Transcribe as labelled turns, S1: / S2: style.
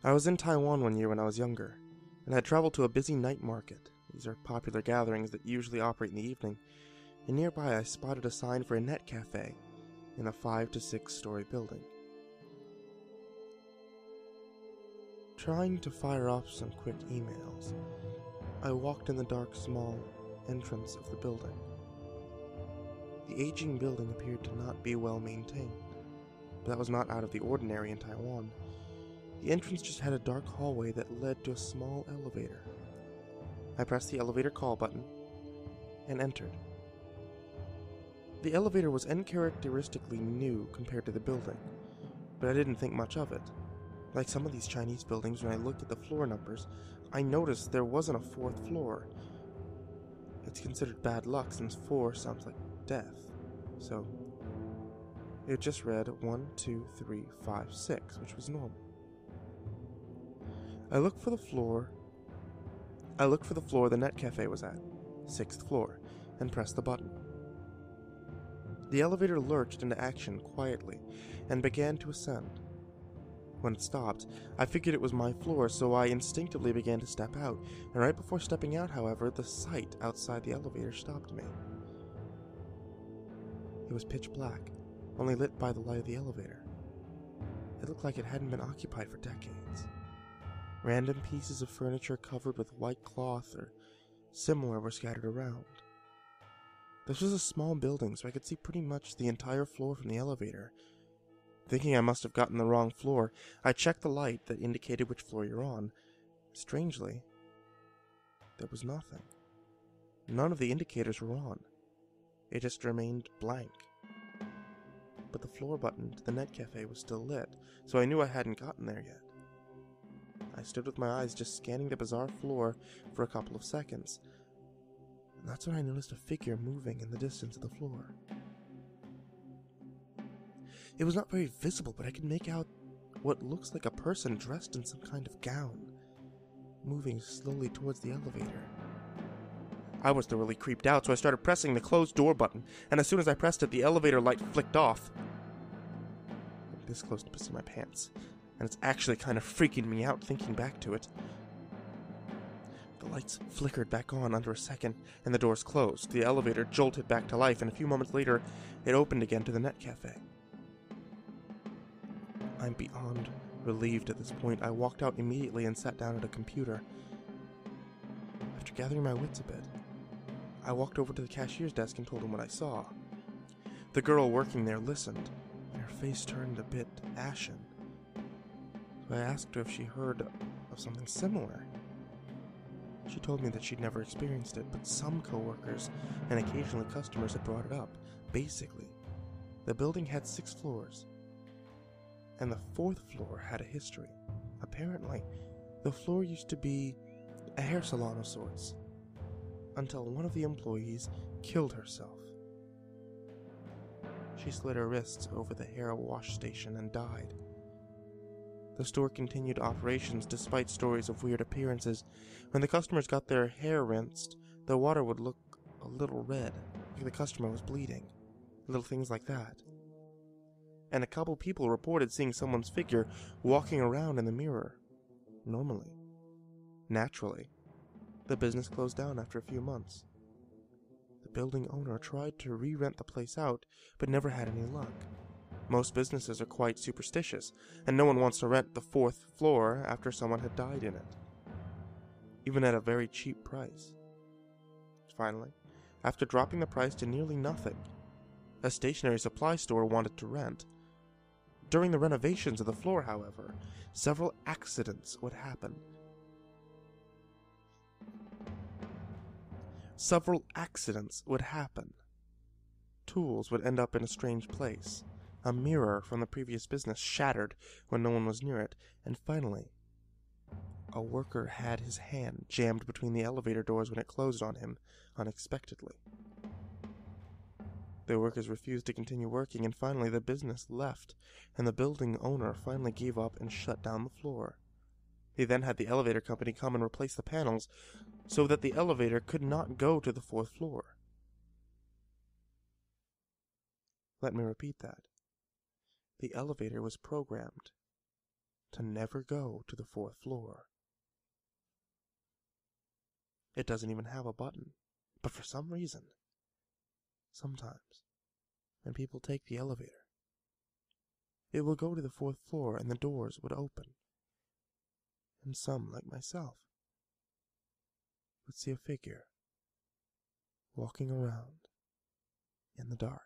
S1: I was in Taiwan one year when I was younger, and had traveled to a busy night market. These are popular gatherings that usually operate in the evening, and nearby I spotted a sign for a net cafe in a 5 to 6 story building. Trying to fire off some quick emails, I walked in the dark, small entrance of the building. The aging building appeared to not be well maintained, but that was not out of the ordinary in Taiwan. The entrance just had a dark hallway that led to a small elevator. I pressed the elevator call button and entered. The elevator was uncharacteristically new compared to the building, but I didn't think much of it. Like some of these Chinese buildings, when I looked at the floor numbers, I noticed there wasn't a 4th floor. It's considered bad luck since 4 sounds like death, so it just read 1, 2, 3, 5, 6, which was normal. I looked for the floor the net cafe was at, 6th floor, and pressed the button. The elevator lurched into action quietly and began to ascend. When it stopped, I figured it was my floor, so I instinctively began to step out, and right before stepping out, however, the sight outside the elevator stopped me. It was pitch black, only lit by the light of the elevator. It looked like it hadn't been occupied for decades. Random pieces of furniture covered with white cloth or similar were scattered around. This was a small building, so I could see pretty much the entire floor from the elevator. Thinking I must have gotten the wrong floor, I checked the light that indicated which floor you're on. Strangely, there was nothing. None of the indicators were on. It just remained blank. But the floor button to the net cafe was still lit, so I knew I hadn't gotten there yet. I stood with my eyes just scanning the bizarre floor for a couple of seconds, and that's when I noticed a figure moving in the distance of the floor. It was not very visible, but I could make out what looks like a person dressed in some kind of gown, moving slowly towards the elevator. I was thoroughly creeped out, so I started pressing the closed door button, and as soon as I pressed it, the elevator light flicked off. I'm this close to pissing my pants, and it's actually kind of freaking me out thinking back to it. The lights flickered back on under a second, and the doors closed. The elevator jolted back to life, and a few moments later, it opened again to the net cafe. I'm beyond relieved at this point. I walked out immediately and sat down at a computer. After gathering my wits a bit, I walked over to the cashier's desk and told him what I saw. The girl working there listened, and her face turned a bit ashen. So I asked her if she heard of something similar. She told me that she'd never experienced it, but some coworkers and occasionally customers had brought it up. Basically, the building had 6 floors, and the 4th floor had a history. Apparently, the floor used to be a hair salon of sorts, until one of the employees killed herself. She slit her wrists over the hair wash station and died. The store continued operations despite stories of weird appearances. When the customers got their hair rinsed, the water would look a little red, like the customer was bleeding. Little things like that. And a couple people reported seeing someone's figure walking around in the mirror. Normally. Naturally. The business closed down after a few months. The building owner tried to re-rent the place out, but never had any luck. Most businesses are quite superstitious, and no one wants to rent the 4th floor after someone had died in it, even at a very cheap price. Finally, after dropping the price to nearly nothing, a stationery supply store wanted to rent. During the renovations of the floor, however, several accidents would happen. Tools would end up in a strange place. A mirror from the previous business shattered when no one was near it, and finally, a worker had his hand jammed between the elevator doors when it closed on him unexpectedly. The workers refused to continue working, and finally the business left, and the building owner finally gave up and shut down the floor. He then had the elevator company come and replace the panels so that the elevator could not go to the 4th floor. Let me repeat that. The elevator was programmed to never go to the 4th floor. It doesn't even have a button, but for some reason, sometimes, when people take the elevator, it will go to the 4th floor and the doors would open, and some, like myself, would see a figure walking around in the dark.